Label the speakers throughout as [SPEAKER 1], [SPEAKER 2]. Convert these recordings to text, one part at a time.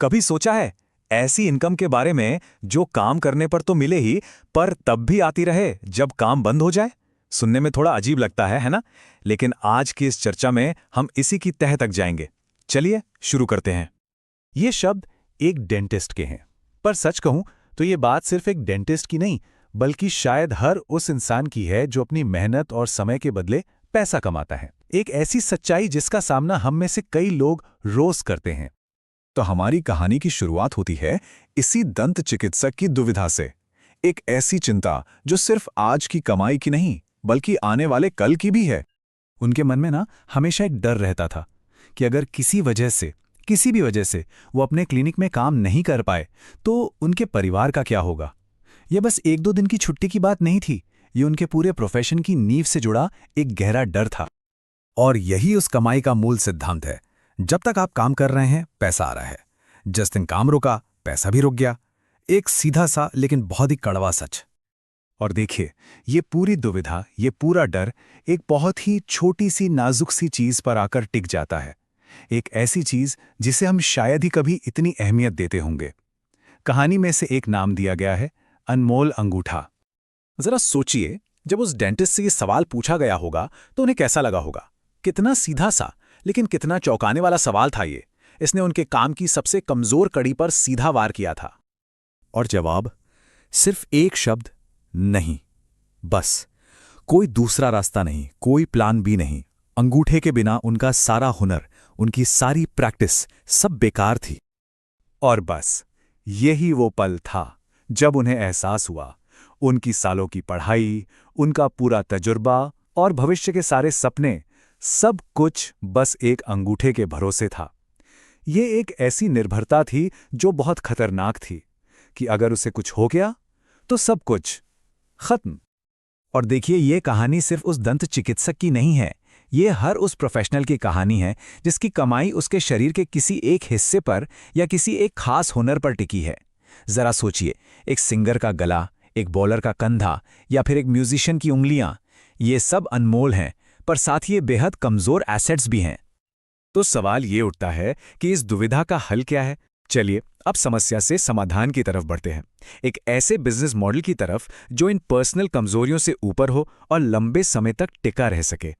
[SPEAKER 1] कभी सोचा है ऐसी इनकम के बारे में जो काम करने पर तो मिले ही, पर तब भी आती रहे जब काम बंद हो जाए? सुनने में थोड़ा अजीब लगता है ना? लेकिन आज की इस चर्चा में हम इसी की तह तक जाएंगे। चलिए शुरू करते हैं।
[SPEAKER 2] ये शब्द एक डेंटिस्ट के हैं, पर सच कहूं तो ये बात सिर्फ एक डेंटिस्ट की नहीं, बल्कि शायद हर उस इंसान की है जो अपनी मेहनत और समय के बदले पैसा कमाता है। एक ऐसी सच्चाई जिसका सामना हम में से कई लोग रोज करते हैं।
[SPEAKER 3] तो हमारी कहानी की शुरुआत होती है इसी दंत चिकित्सक की दुविधा से। एक ऐसी चिंता जो सिर्फ आज की कमाई की नहीं, बल्कि आने वाले कल की भी है।
[SPEAKER 2] उनके मन में ना हमेशा एक डर रहता था कि अगर किसी भी वजह से वो अपने क्लिनिक में काम नहीं कर पाए तो उनके परिवार का क्या होगा। यह बस एक दो दिन की छुट्टी की बात नहीं थी, ये उनके पूरे प्रोफेशन की नींव से जुड़ा एक गहरा डर था।
[SPEAKER 3] और यही उस कमाई का मूल सिद्धांत है। जब तक आप काम कर रहे हैं, पैसा आ रहा है। जिस दिन काम रुका, पैसा भी रुक गया। एक सीधा सा लेकिन बहुत ही कड़वा सच।
[SPEAKER 2] और देखिए, ये पूरी दुविधा, ये पूरा डर एक बहुत ही छोटी सी नाजुक सी चीज पर आकर टिक जाता है। एक ऐसी चीज जिसे हम शायद ही कभी इतनी अहमियत देते होंगे। कहानी में से एक नाम दिया गया है, अनमोल अंगूठा।
[SPEAKER 1] जरा सोचिए, जब उस डेंटिस्ट से ये सवाल पूछा गया होगा तो उन्हें कैसा लगा होगा? कितना सीधा सा लेकिन कितना चौंकाने वाला सवाल था ये। इसने उनके काम की सबसे कमजोर कड़ी पर सीधा वार किया था।
[SPEAKER 2] और जवाब सिर्फ एक शब्द, नहीं। बस कोई दूसरा रास्ता नहीं, कोई प्लान बी नहीं। अंगूठे के बिना उनका सारा हुनर, उनकी सारी प्रैक्टिस सब बेकार थी।
[SPEAKER 1] और बस यही वो पल था जब उन्हें एहसास हुआ, उनकी सालों की पढ़ाई, उनका पूरा तजुर्बा और भविष्य के सारे सपने, सब कुछ बस एक अंगूठे के भरोसे था। ये एक ऐसी निर्भरता थी जो बहुत खतरनाक थी कि अगर उसे कुछ हो गया तो सब कुछ खत्म।
[SPEAKER 2] और देखिए, ये कहानी सिर्फ उस दंत चिकित्सक की नहीं है, ये हर उस प्रोफेशनल की कहानी है जिसकी कमाई उसके शरीर के किसी एक हिस्से पर या किसी एक खास हुनर पर टिकी है। जरा सोचिए, एक सिंगर का गला, एक बॉलर का कंधा या फिर एक म्यूजिशियन की उंगलियां, ये सब अनमोल हैं, पर साथ ही ये बेहद कमजोर एसेट्स भी हैं।
[SPEAKER 1] तो सवाल ये उठता है कि इस दुविधा का हल क्या है? चलिए अब समस्या से समाधान की तरफ बढ़ते हैं। एक ऐसे बिजनेस मॉडल की तरफ जो इन पर्सनल कमजोरियों से ऊपर हो और लंबे समय तक टिका रह सके।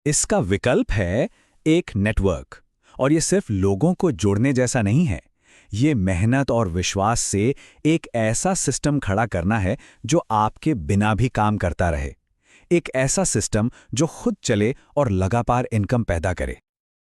[SPEAKER 1] इसका विकल्प है एक नेटवर्क। और ये सिर्फ लोगों को जोड़ने जैसा नहीं है, ये मेहनत और विश्वास से एक ऐसा सिस्टम खड़ा करना है जो आपके बिना भी काम करता रहे। एक ऐसा सिस्टम जो खुद चले और लगातार इनकम पैदा करे।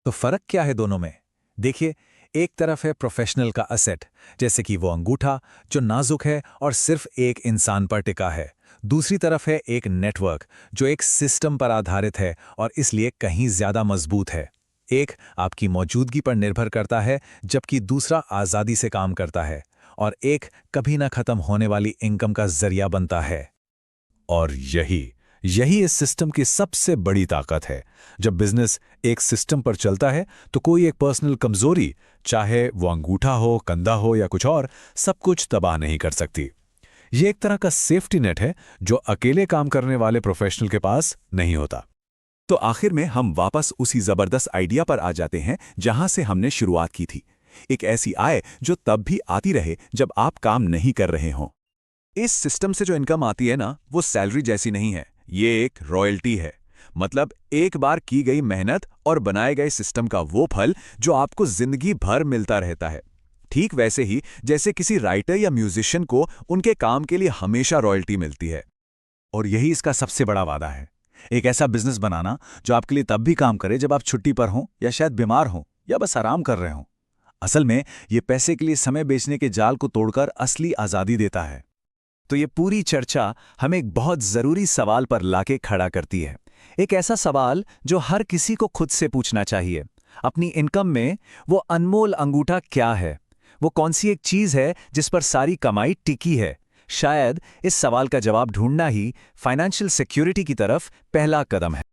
[SPEAKER 1] तो फर्क क्या है दोनों में? देखिए, एक तरफ है प्रोफेशनल का असेट, जैसे कि वो अंगूठा जो नाजुक है और सिर्फ एक इंसान पर टिका है। दूसरी तरफ है एक नेटवर्क जो एक सिस्टम पर आधारित है और इसलिए कहीं ज्यादा मजबूत है। एक आपकी मौजूदगी पर निर्भर करता है, जबकि दूसरा आज़ादी से काम करता है, और एक कभी ना खत्म होने वाली इनकम का जरिया बनता है। और यही इस सिस्टम की सबसे बड़ी ताकत है। जब बिजनेस एक सिस्टम पर चलता है तो कोई एक पर्सनल कमजोरी, चाहे वो अंगूठा हो, कंधा हो या कुछ और, सब कुछ तबाह नहीं कर सकती। ये एक तरह का सेफ्टी नेट है जो अकेले काम करने वाले प्रोफेशनल के पास नहीं होता। तो आखिर में हम वापस उसी जबरदस्त आइडिया पर आ जाते हैं जहां से हमने शुरुआत की थी। एक ऐसी आय जो तब भी आती रहे जब आप काम नहीं कर रहे हों। इस सिस्टम से जो इनकम आती है ना, वो सैलरी जैसी नहीं है, ये एक रॉयल्टी है। मतलब एक बार की गई मेहनत और बनाए गए सिस्टम का वो फल जो आपको जिंदगी भर मिलता रहता है। ठीक वैसे ही जैसे किसी राइटर या म्यूजिशियन को उनके काम के लिए हमेशा रॉयल्टी मिलती है। और यही इसका सबसे बड़ा वादा है, एक ऐसा बिजनेस बनाना जो आपके लिए तब भी काम करे जब आप छुट्टी पर हों या शायद बीमार हों या बस आराम कर रहे हों। असल में ये पैसे के लिए समय बेचने के जाल को तोड़कर असली आज़ादी देता है। तो ये पूरी चर्चा हमें एक बहुत जरूरी सवाल पर लाके खड़ा करती है। एक ऐसा सवाल जो हर किसी को खुद से पूछना चाहिए। अपनी इनकम में वो अनमोल अंगूठा क्या है? वो कौन सी एक चीज है जिस पर सारी कमाई टिकी है? शायद इस सवाल का जवाब ढूंढना ही फाइनेंशियल सिक्योरिटी की तरफ पहला कदम है।